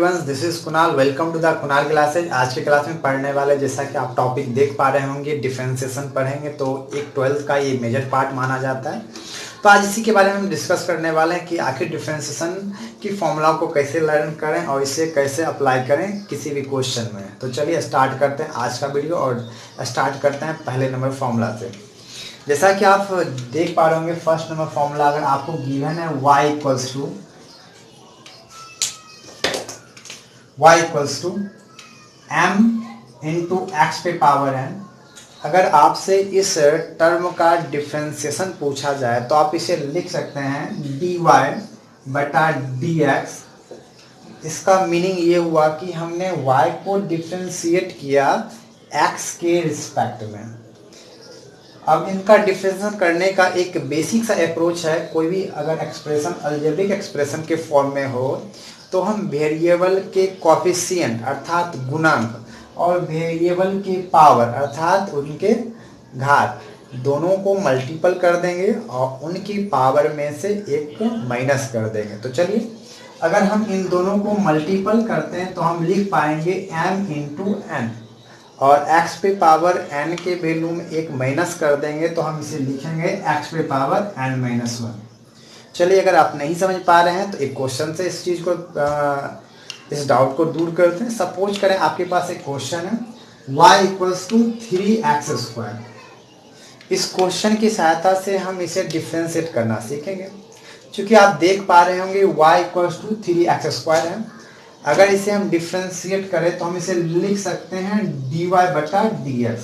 Everyone, this is Kunal. Welcome to the Kunal classes. आज के class में पढ़ने वाले, जैसा कि आप टॉपिक देख पा रहे होंगे, डिफरेंशिएशन पढ़ेंगे। तो एक 12th का ये मेजर पार्ट माना जाता है। तो आज इसी के बारे में हम डिस्कस करने वाले हैं कि आखिर डिफरेंशिएशन की फॉर्मूला को कैसे लर्न करें और इसे कैसे अप्लाई करें किसी भी क्वेश्चन में। तो चलिए स्टार्ट करते हैं आज का वीडियो और स्टार्ट करते हैं पहले नंबर फॉर्मूला से। जैसा कि आप देख पा रहे होंगे, फर्स्ट नंबर फॉर्मूला अगर आपको गिवन है y equals to m into x पे पावर n। अगर आपसे इस टर्म का डिफरेंशिएशन पूछा जाए तो आप इसे लिख सकते हैं dy बटा dx। इसका मीनिंग ये हुआ कि हमने y को डिफरेंशिएट किया x के रिस्पेक्ट में। अब इनका डिफरेंशिएशन करने का एक बेसिक सा अप्रोच है। कोई भी अगर एक्सप्रेशन अलजेब्रिक एक्सप्रेशन के फॉर्म में हो तो हम वेरिएबल के कोएफिशिएंट अर्थात गुणांक और वेरिएबल के पावर अर्थात उनके घात दोनों को मल्टीपल कर देंगे और उनकी पावर में से एक को माइनस कर देंगे। तो चलिए, अगर हम इन दोनों को मल्टीपल करते हैं तो हम लिख पाएंगे m इंटू एन, और x पे पावर n के वैल्यू में एक माइनस कर देंगे तो हम इसे लिखेंगे x पे पावर n माइनस 1। चलिए, अगर आप नहीं समझ पा रहे हैं तो एक क्वेश्चन से इस चीज़ को इस डाउट को दूर करते हैं। सपोज करें आपके पास एक क्वेश्चन है y इक्वल्स टू 3x²। इस क्वेश्चन की सहायता से हम इसे डिफरेंशिएट करना सीखेंगे। क्योंकि आप देख पा रहे होंगे y इक्वल्स टू 3x² है। अगर इसे हम डिफरेंशिएट करें तो हम इसे लिख सकते हैं dy बटा dx।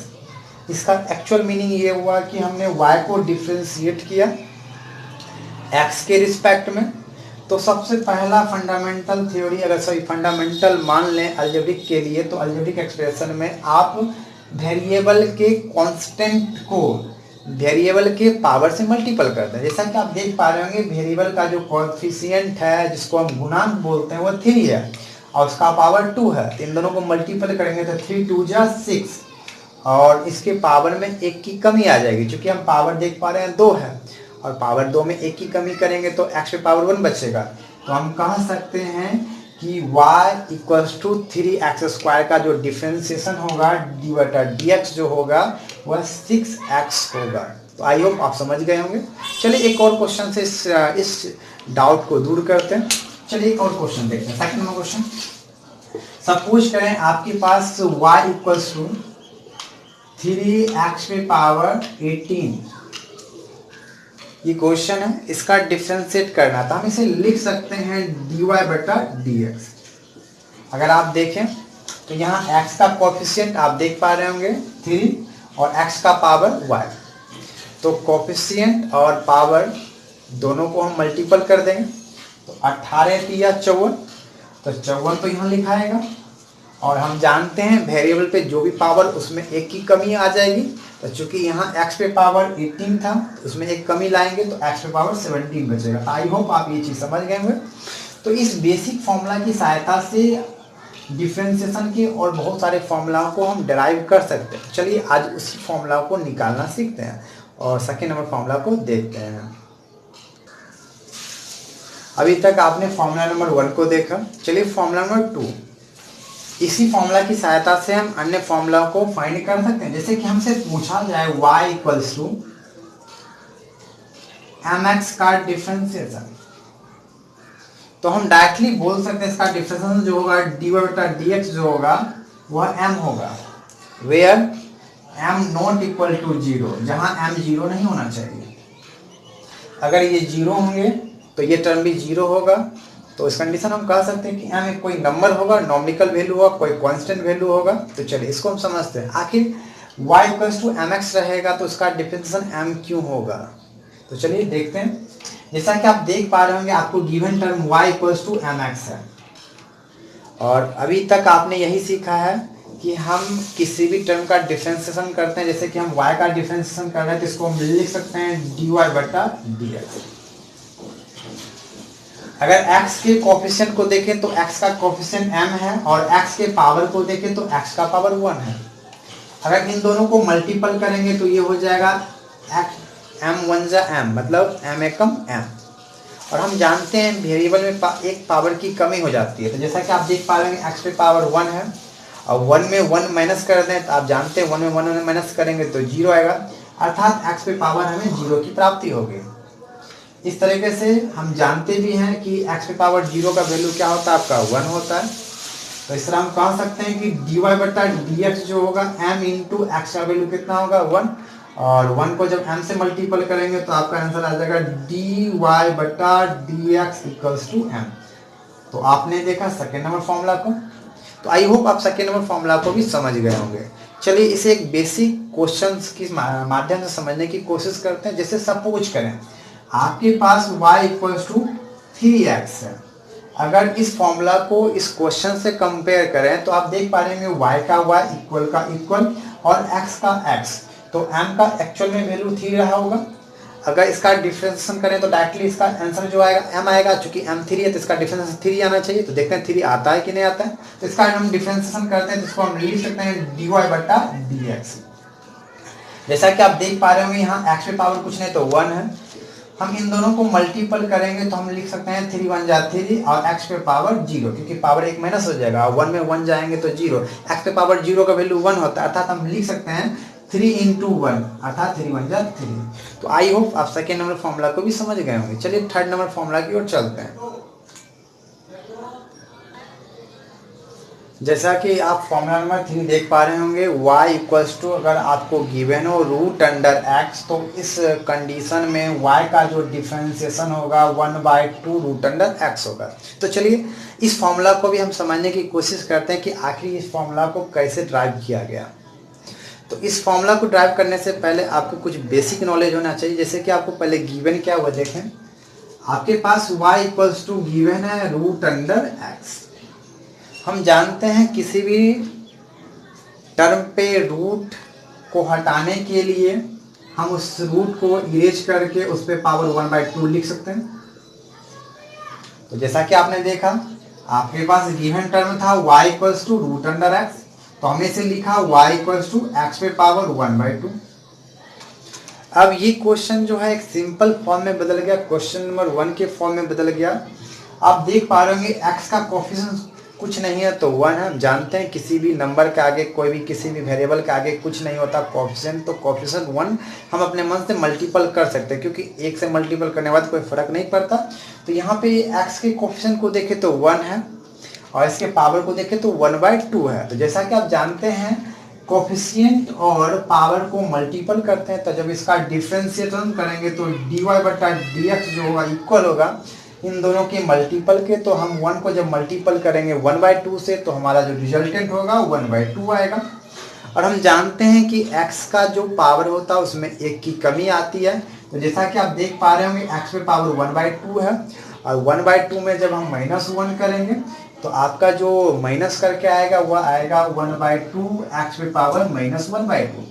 इसका एक्चुअल मीनिंग ये हुआ कि हमने y को डिफरेंशिएट किया x के रिस्पेक्ट में। तो सबसे पहला फंडामेंटल थ्योरी, अगर सभी फंडामेंटल मान लें अलजेब्रिक के लिए, तो अलजेब्रिक एक्सप्रेशन में आप वेरिएबल के कांस्टेंट को वेरिएबल के पावर से मल्टीपल करते हैं। जैसा कि आप देख पा रहे होंगे, वेरिएबल का जो कोएफिशिएंट है जिसको हम गुणांक बोलते हैं वो 3 है और उसका पावर 2 है। तो इन दोनों को मल्टीपल करेंगे तो 3 2 जा 6 और इसके पावर में एक की कमी आ जाएगी। क्योंकि हम पावर देख पा रहे हैं 2 है और पावर 2 में एक की कमी करेंगे तो x पे पावर 1 बचेगा। तो हम कह सकते हैं कि y इक्वल्स टू 3x² का जो डिफरेंशिएशन होगा dy बटा dx जो होगा वह 6x होगा। तो आई होप आप समझ गए होंगे। चलिए एक और क्वेश्चन से इस डाउट को दूर करते हैं। चलिए एक और क्वेश्चन देखते हैं। सेकंड नंबर क्वेश्चन, सपोज करें आपके पास y इक्वल्स टू 3x पे पावर 18 ये क्वेश्चन है। इसका डिफरेंशिएट करना था, हम इसे लिख सकते हैं dy बटा dx। अगर आप देखें तो यहाँ x का कोएफिशिएंट आप देख पा रहे होंगे 3 और x का पावर y। तो कोएफिशिएंट और पावर दोनों को हम मल्टीपल कर देंगे तो 18 3 54, तो 54 तो यहाँ लिखाएगा। और हम जानते हैं वेरिएबल पे जो भी पावर उसमें एक की कमी आ जाएगी। तो चूंकि यहाँ x पे पावर 18 था तो उसमें एक कमी लाएंगे तो x पे पावर 17 बचेगा। आई होप आप ये चीज़ समझ गए होंगे। तो इस बेसिक फॉर्मूला की सहायता से डिफरेंशिएशन के और बहुत सारे फॉर्मूलाओं को हम डिराइव कर सकते हैं। चलिए आज उसी फॉर्मूला को निकालना सीखते हैं और सेकेंड नंबर फॉर्मूला को देखते हैं। अभी तक आपने फॉर्मूला नंबर 1 को देखा। चलिए फॉर्मूला नंबर 2, इसी फॉर्मूला की सहायता से हम अन्य फॉर्मूला को फाइंड कर सकते हैं। जैसे कि हमसे पूछा जाए y इक्वल्स टू mx का डिफरेंशिएशन, तो हम डायरेक्टली बोल सकते हैं इसका डिफरेंशिएशन जो होगा dy बटा dx जो होगा वह m होगा, where m not equal to 0, जहां m 0 नहीं होना चाहिए। अगर ये 0 होंगे तो ये टर्म भी 0 होगा। तो इस कंडीशन हम कह सकते हैं कि m एक कोई नंबर होगा, नॉमिकल वैल्यू होगा, कोई कांस्टेंट वैल्यू होगा। तो चलिए इसको हम समझते हैं। आखिर y इक्वल्स टू mx रहेगा तो उसका डिफरेंशिएशन m क्यों होगा। तो चलिए देखते हैं। जैसा कि आप देख पा रहे होंगे आपको given term y equals to mx है और अभी तक आपने यही सीखा है कि हम किसी भी टर्म का डिफरेंशिएशन करते हैं। जैसे कि हम y का डिफरेंशिएशन कर रहे हैं तो इसको हम लिख सकते हैं dy बटा dx। अगर x के कोएफिशिएंट को देखें तो x का कोएफिशिएंट m है और x के पावर को देखें तो x का पावर 1 है। अगर इन दोनों को मल्टीपल करेंगे तो ये हो जाएगा m1 जा m, मतलब m एकम m। और हम जानते हैं वेरिएबल में एक पावर की कमी हो जाती है। तो जैसा कि आप देख पा रहे हैं x पे पावर 1 है और 1 में 1 माइनस कर दें तो आप जानते हैं 1 में 1 माइनस करेंगे तो 0 आएगा, अर्थात x पे पावर हमें 0 की प्राप्ति होगी। इस तरीके से हम जानते भी हैं कि x पे पावर 0 का वैल्यू क्या होता है, आपका 1 होता है। तो इस तरह हम कह सकते हैं कि dy बटा dx जो होगा m इंटू एक्स का वैल्यू कितना होगा 1, और 1 को जब m से मल्टीपल करेंगे तो आपका आंसर आ जाएगा dy बटा dx इक्वल्स टू m। तो आपने देखा सेकेंड नंबर फॉर्मूला को। तो आई होप आप सेकेंड नंबर फॉर्मूला को भी समझ गए होंगे। चलिए इसे एक बेसिक क्वेश्चंस के माध्यम से समझने की कोशिश करते हैं। जैसे सपोज करें आपके पास y इक्वल्स टू 3x है। अगर इस फॉर्मूला को इस क्वेश्चन से कंपेयर करें तो आप देख पा रहे हैं y का y इक्वल का इक्वल और x का x, तो m का एक्चुअल में वैल्यू 3 रहा होगा। अगर इसका डिफरेंशिएशन करें तो डायरेक्टली इसका आंसर जो आएगा m आएगा, चूंकि m 3 है तो इसका डिफरेंशिएशन 3 आना चाहिए। तो देखते हैं 3 आता है कि नहीं आता है। तो इसका हम डिफरेंशिएशन करते हैं, जिसको हम लिख सकते हैं dy बटा dx। जैसा कि आप देख पा रहे होंगे यहाँ x पे पावर कुछ नहीं तो 1 है, हम इन दोनों को मल्टीपल करेंगे तो हम लिख सकते हैं 3 1 जा 3 और x पे पावर 0, क्योंकि पावर एक माइनस हो जाएगा और 1 में 1 जाएंगे तो 0। x पे पावर 0 का वैल्यू 1 होता है, अर्थात हम लिख सकते हैं 3 इंटू 1, अर्थात 3 1 जा 3। तो आई होप आप सेकेंड नंबर फॉर्मूला को भी समझ गए होंगे। चलिए थर्ड नंबर फॉर्मूला की ओर चलते हैं। जैसा कि आप फॉर्मूला नंबर 3 देख पा रहे होंगे, y इक्वल्स टू, अगर आपको गिवन हो रूट अंडर x, तो इस कंडीशन में y का जो डिफरेंशिएशन होगा 1/2 रूट अंडर x होगा। तो चलिए इस फॉर्मूला को भी हम समझने की कोशिश करते हैं कि आखिर इस फॉर्मूला को कैसे ड्राइव किया गया। तो इस फॉर्मूला को ड्राइव करने से पहले आपको कुछ बेसिक नॉलेज होना चाहिए। जैसे कि आपको पहले गिवन क्या हुआ देखें, आपके पास y इक्वल्स टू गिवन है रूट अंडर x। हम जानते हैं किसी भी टर्म पे रूट को हटाने के लिए हम उस रूट को इरेज करके उस पे पावर 1/2 लिख सकते हैं। तो जैसा कि आपने देखा आपके पास गिवन टर्म था y equals to root under x, तो हमने इसे लिखा y इक्वल्स टू x पे पावर 1/2। अब ये क्वेश्चन जो है एक सिंपल फॉर्म में बदल गया, क्वेश्चन नंबर 1 के फॉर्म में बदल गया। आप देख पा रहे होंगे x का कोफिशिएंट कुछ नहीं है तो 1 है। हम जानते हैं किसी भी नंबर के आगे, कोई भी किसी भी वेरिएबल के आगे कुछ नहीं होता कोफिशिएंट, तो कोफिशिएंट 1 हम अपने मन से मल्टीपल कर सकते हैं, क्योंकि 1 से मल्टीपल करने के बाद कोई फर्क नहीं पड़ता। तो यहाँ पे x के कोफिशिएंट को देखें तो 1 है और इसके पावर को देखें तो 1/2 है। तो जैसा कि आप जानते हैं कोफिशिएंट और पावर को मल्टीपल करते हैं, तो जब इसका डिफरेंशिएशन करेंगे तो dy बटा dx जो होगा इक्वल होगा इन दोनों के मल्टीपल के। तो हम 1 को जब मल्टीपल करेंगे 1/2 से तो हमारा जो रिजल्टेंट होगा 1/2 आएगा। और हम जानते हैं कि x का जो पावर होता है उसमें 1 की कमी आती है। तो जैसा कि आप देख पा रहे होंगे x पे पावर 1/2 है और 1/2 में जब हम -1 करेंगे तो आपका जो माइनस करके आएगा वह आएगा 1/2 x पे पावर -1/2।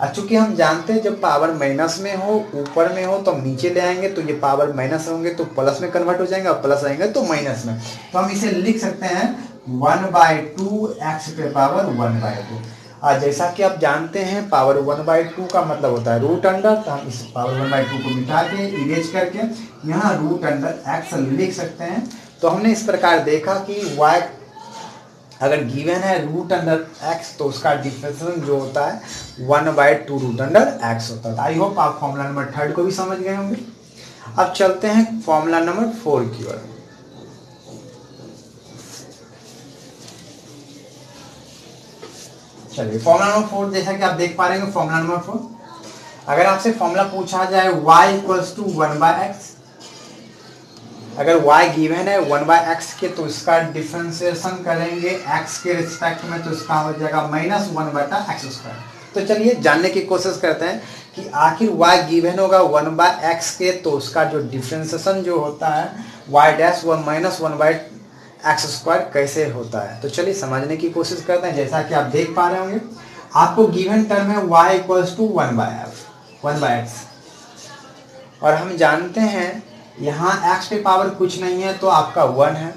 चूंकि हम जानते हैं जब पावर माइनस में हो, ऊपर में हो, तो हम नीचे ले आएंगे तो ये पावर माइनस होंगे तो प्लस में कन्वर्ट हो जाएंगे और प्लस आएंगे तो माइनस में। तो हम इसे लिख सकते हैं 1/2 x पे पावर 1/2। और जैसा कि आप जानते हैं पावर 1/2 का मतलब होता है रूट अंडर, तो हम इस पावर 1/2 को मिटा के इरेज करके यहाँ रूट अंडर x लिख सकते हैं। तो हमने इस प्रकार देखा कि y अगर गिवन है रूट अंडर x तो उसका डिफरेंशिएशन जो होता है 1/2 रूट अंडर x होता है। आई होप आप फॉर्मूला नंबर 3 को भी समझ गए होंगे। अब चलते हैं फॉर्मूला नंबर 4 की ओर। चलिए फॉर्मूला नंबर 4, जैसा कि आप देख पा रहे हैं फॉर्मूला नंबर 4, अगर आपसे फॉर्मूला पूछा जाए y इक्वल्स टू 1/x, अगर y गिवन है 1/x के तो इसका डिफरेंशिएशन करेंगे x के रिस्पेक्ट में, तो इसका हो जाएगा -1/x²। तो चलिए जानने की कोशिश करते हैं कि आखिर y गिवन होगा 1/x के तो उसका जो डिफरेंशिएशन जो होता है y डैश व -1/x² कैसे होता है। तो चलिए समझने की कोशिश करते हैं। जैसा कि आप देख पा रहे होंगे आपको गिवन टर्म है y इक्वल्स टू 1/x, और हम जानते हैं यहाँ x पे पावर कुछ नहीं है तो आपका 1 है।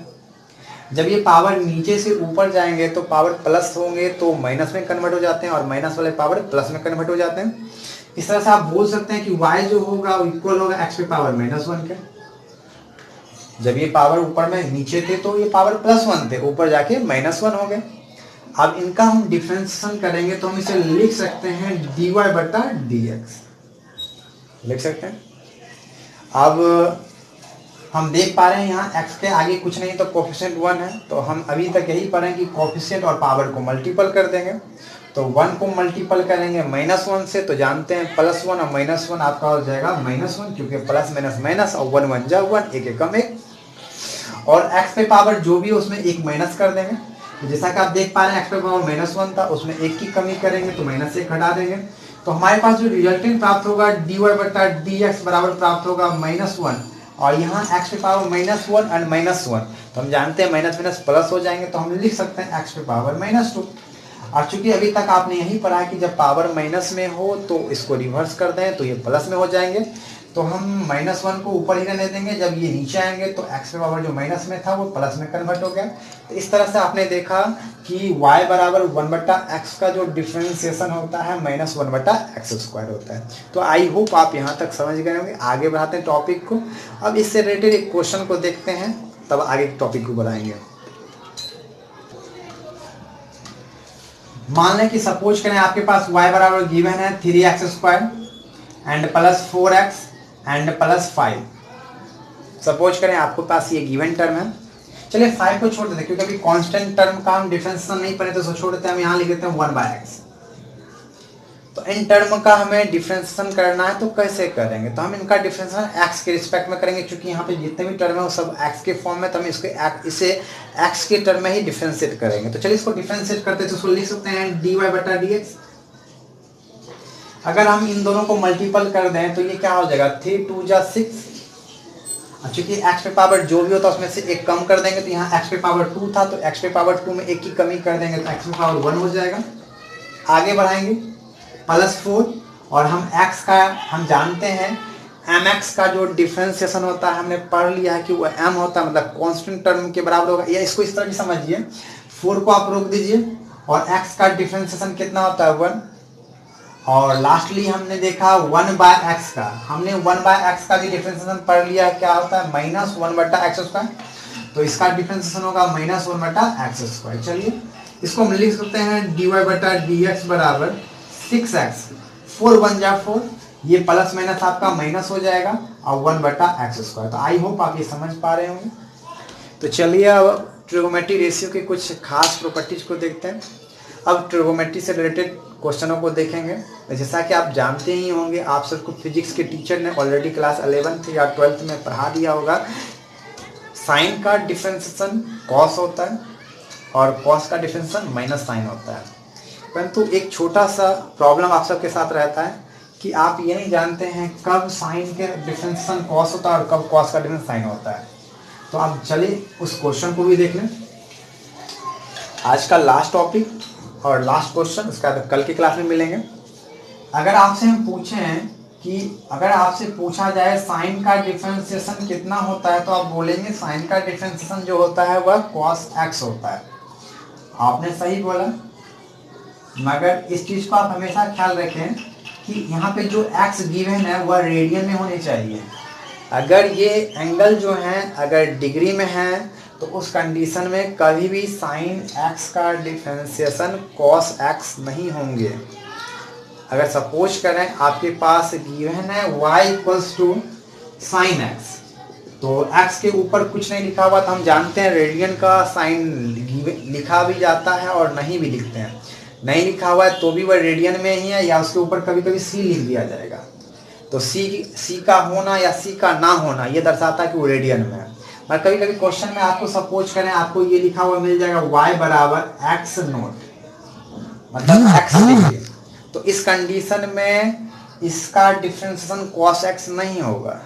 जब ये पावर नीचे से ऊपर जाएंगे तो पावर प्लस होंगे तो माइनस में कन्वर्ट हो जाते हैं और माइनस वाले पावर प्लस में कन्वर्ट हो जाते हैं। इस तरह से आप बोल सकते हैं कि y जो होगा वो इक्वल होगा x पे पावर -1 के। जब ये पावर ऊपर में नीचे थे तो ये पावर +1 थे, ऊपर जाके -1 हो गए। अब इनका हम डिफरेंशिएशन करेंगे तो हम इसे लिख सकते हैं dy/dx, लिख सकते हैं। अब हम देख पा रहे हैं यहाँ x के आगे कुछ नहीं तो कोफिशिएंट 1 है, तो हम अभी तक यही पढ़ रहे हैं कि कोफिशिएंट और पावर को मल्टीपल कर देंगे। तो 1 को मल्टीपल करेंगे -1 से, तो जानते हैं +1 और -1 आपका हो जाएगा -1, क्योंकि प्लस माइनस माइनस और 1 1 जा 1, एक एकम एक, और x पे पावर जो भी उसमें एक माइनस कर देंगे। तो जैसा कि आप देख पा रहे हैं x पे पावर -1 था, उसमें 1 की कमी करेंगे तो -1 हटा देंगे। तो हमारे पास जो रिजल्टेंट प्राप्त होगा dy/dx बराबर प्राप्त होगा -1, और यहाँ x पे पावर -1 और -1, तो हम जानते हैं माइनस माइनस प्लस हो जाएंगे, तो हम लिख सकते हैं x पे पावर -2। और चूंकि अभी तक आपने यही पढ़ा है कि जब पावर माइनस में हो तो इसको रिवर्स कर दें तो ये प्लस में हो जाएंगे, तो हम -1 को ऊपर ही रहने देंगे, जब ये नीचे आएंगे तो x पे पावर जो माइनस में था वो प्लस में कन्वर्ट हो गया। तो इस तरह से आपने देखा कि y बराबर 1/x का जो डिफरेंशिएशन होता है -1/x² होता है। तो आई होप आप यहाँ तक समझ गए होंगे। आगे बढ़ाते हैं टॉपिक को। अब इससे रिलेटेड एक क्वेश्चन को देखते हैं, तब आगे टॉपिक को बढ़ाएंगे। मान लें कि सपोज करें आपके पास y बराबर गिवन है 3x² and +4x and +5। Suppose करें आपके पास ये गिवन टर्म है। चलिए 5 को छोड़ देते हैं, क्योंकि अभी कांस्टेंट टर्म का हम डिफरेंशिएशन नहीं पढ़े, तो छोड़ देते हैं। हम यहाँ लिख देते हैं 1/x। तो इन टर्म का हमें डिफरेंशिएशन करना है, तो कैसे करेंगे? तो हम इनका डिफरेंशिएशन x के रिस्पेक्ट में करेंगे, क्योंकि यहाँ पे जितने भी टर्म है वो सब x के फॉर्म में, तो हम इसे x के टर्म में ही डिफरेंशिएट करेंगे। तो चलिए इसको डिफरेंशिएट करते हैं, तो इसको लिख सकते हैं dy/dx। अगर हम इन दोनों को मल्टीपल कर दें तो ये क्या हो जाएगा, 3 2 जा 6। चूंकि x पे पावर जो भी होता है उसमें से एक कम कर देंगे, तो यहाँ x पे पावर 2 था, तो x पे पावर 2 में एक की कमी कर देंगे तो x पे पावर 1 हो जाएगा। आगे बढ़ाएंगे +4, और हम x का हम जानते हैं mx का जो डिफरेंशिएशन होता है हमने पढ़ लिया है कि वो m होता है, मतलब कांस्टेंट टर्म के बराबर होगा। या इसको इस तरह भी समझिए, 4 को आप रोक दीजिए और x का डिफरेंशिएशन कितना होता है 1, और लास्टली हमने देखा 1/x का, हमने 1/x का भी डिफरेंशिएशन पढ़ लिया है, क्या होता है -1/x²। तो इसका डिफरेंशिएशन होगा -1/x²। चलिए इसको हम लिख सकते हैं dy/dx बराबर 6x, 4 1 जा 4, ये प्लस माइनस आपका माइनस हो जाएगा, और 1/x²। तो आई होप आप ये समझ पा रहे होंगे। तो चलिए अब ट्रिगोनोमेट्री रेशियो के कुछ खास प्रॉपर्टीज को देखते हैं। अब ट्रिगोनोमेट्री से रिलेटेड क्वेश्चनों को देखेंगे। जैसा कि आप जानते ही होंगे, आप सबको फिजिक्स के टीचर ने ऑलरेडी क्लास 11th या 12th में पढ़ा दिया होगा, साइन का डिफरेंशिएशन कॉस होता है और कॉस का डिफरेंशिएशन माइनस साइन होता है। परंतु एक छोटा सा प्रॉब्लम आप सबके साथ रहता है कि आप ये नहीं जानते हैं कब साइन के डिफरेंशिएशन कॉस होता है और कब कॉस का डिफरेंशिएशन साइन होता है। तो आप चलिए उस क्वेश्चन को भी देख लें। आज का लास्ट टॉपिक और लास्ट क्वेश्चन, उसका कल की क्लास में मिलेंगे। अगर आपसे हम पूछें कि अगर आपसे पूछा जाए साइन का डिफरेंशिएशन कितना होता है, तो आप बोलेंगे साइन का डिफरेंशिएशन जो होता है वह cos x होता है। आपने सही बोला, मगर इस चीज़ को आप हमेशा ख्याल रखें कि यहाँ पे जो x गिवन है वह रेडियन में होनी चाहिए। अगर ये एंगल जो है अगर डिग्री में है तो उस कंडीशन में कभी भी साइन x का डिफरेंशिएशन cos x नहीं होंगे। अगर सपोज करें आपके पास गिवन है y = sin x, तो x के ऊपर कुछ नहीं लिखा हुआ, तो हम जानते हैं रेडियन का साइन लिखा भी जाता है और नहीं भी लिखते हैं। नहीं लिखा हुआ है तो भी वह रेडियन में ही है, या उसके ऊपर कभी कभी c लिख दिया जाएगा। तो c का होना या c का ना होना ये दर्शाता है कि वो रेडियन में है। और कभी कभी क्वेश्चन में आपको सपोज करें आपको ये लिखा हुआ मिल जाएगा y बराबर x0, मतलब x डिग्री। तो इस कंडीशन में इसका डिफरेंशिएशन cos x नहीं होगा।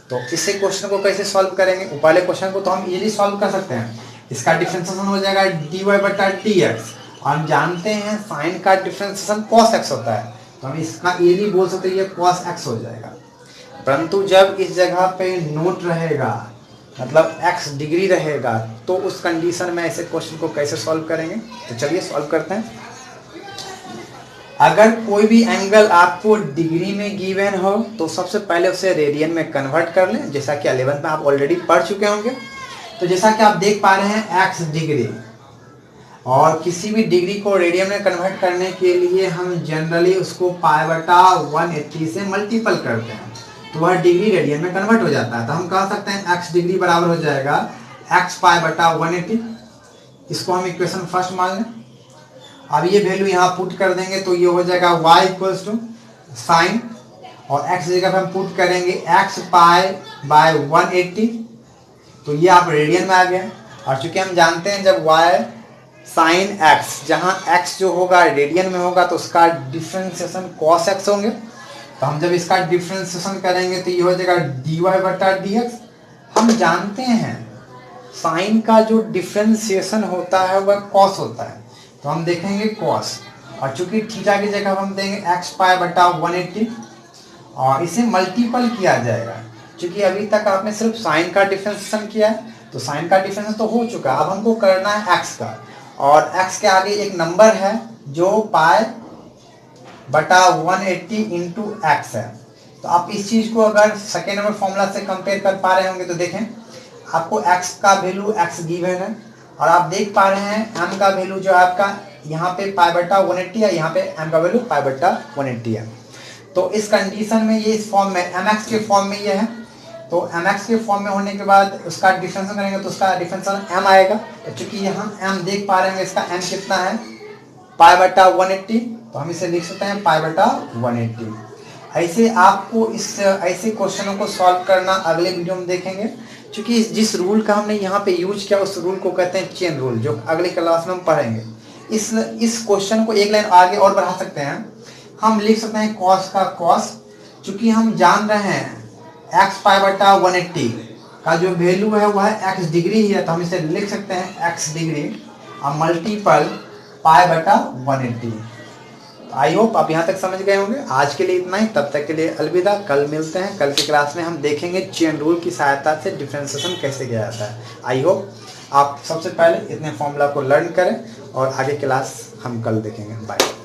तो इसे क्वेश्चन को कैसे सॉल्व करेंगे? पहले क्वेश्चन को तो हम इजीली सॉल्व कर सकते हैं। इसका डिफरेंशिएशन हो जाएगा dy/dx, और हम जानते हैं साइन का डिफरेंशिएशन cos x होता है, तो हम इसका इजीली बोल सकते हैं ये cos x हो जाएगा। परंतु जब इस जगह पे नोट रहेगा, मतलब x डिग्री रहेगा, तो उस कंडीशन में ऐसे क्वेश्चन को कैसे सॉल्व करेंगे? तो चलिए सॉल्व करते हैं। अगर कोई भी एंगल आपको डिग्री में गिवन हो तो सबसे पहले उसे रेडियन में कन्वर्ट कर लें, जैसा कि 11th में आप ऑलरेडी पढ़ चुके होंगे। तो जैसा कि आप देख पा रहे हैं x डिग्री, और किसी भी डिग्री को रेडियन में कन्वर्ट करने के लिए हम जनरली उसको पाई बटा 180 से मल्टीपल करते हैं, तो वह डिग्री रेडियन में कन्वर्ट हो जाता है। तो हम कह सकते हैं x डिग्री बराबर हो जाएगा x पाई बटा 180। इसको हम इक्वेशन फर्स्ट मान लें। अब ये वैल्यू यहाँ पुट कर देंगे तो ये हो जाएगा y इक्वल्स टू साइन, और x जगह पे हम पुट करेंगे x पाई बाय 180, तो ये आप रेडियन में आ गया। और चूंकि हम जानते हैं जब y साइन x, जहाँ x जो होगा रेडियन में होगा तो उसका डिफ्रेंसिएशन cos x होंगे। तो हम जब इसका डिफ्रेंसिएशन करेंगे तो ये हो जाएगा dy बटा dx। हम जानते हैं साइन का जो डिफ्रेंसिएशन होता है वह cos होता है, तो हम देखेंगे cos, और चूंकि थीटा की जगह हम देंगे x पाई बटा 180 और इसे मल्टीपल किया जाएगा। क्योंकि अभी तक आपने सिर्फ साइन का डिफरेंशिएशन किया है, तो साइन का डिफरेंशिएशन तो हो चुका, अब हमको करना है x का, और x के आगे एक नंबर है जो पाई बटा 180 इंटू एक्स है। तो आप इस चीज को अगर सेकेंड नंबर फॉर्मूला से कंपेयर कर पा रहे होंगे तो देखें आपको x का वैल्यू x गिवन है, और आप देख पा रहे हैं m का वैल्यू जो है आपका यहाँ पे पाई बटा 180 है, यहाँ पे m का वैल्यू पाई बटा 180 है। तो इस कंडीशन में ये इस फॉर्म में mx के फॉर्म में ये है, तो mx के फॉर्म में होने के बाद उसका डिफरेंशिएशन करेंगे तो उसका डिफरेंशिएशन m आएगा। तो चूंकि यहाँ m देख पा रहे हैं इसका m कितना है पाई बटा 180, तो हम इसे लिख सकते हैं पाई बटा 180। ऐसे आपको इस ऐसे क्वेश्चनों को सॉल्व करना अगले वीडियो में देखेंगे। क्योंकि जिस रूल का हमने यहाँ पे यूज किया उस रूल को कहते हैं चेन रूल, जो अगले क्लास में हम पढ़ेंगे। इस क्वेश्चन को एक लाइन आगे और बढ़ा सकते हैं, हम लिख सकते हैं cos का cos, चूंकि हम जान रहे हैं x पाई बटा 180 का जो वैल्यू है वह x डिग्री ही है, तो हम इसे लिख सकते हैं x डिग्री और मल्टीपल पाई बटा 180। आई होप आप यहाँ तक समझ गए होंगे। आज के लिए इतना ही, तब तक के लिए अलविदा। कल मिलते हैं, कल की क्लास में हम देखेंगे चेन रूल की सहायता से डिफरेंशिएशन कैसे किया जाता है। आई होप आप सबसे पहले इतने फॉर्मूला को लर्न करें और आगे क्लास हम कल देखेंगे। बाय।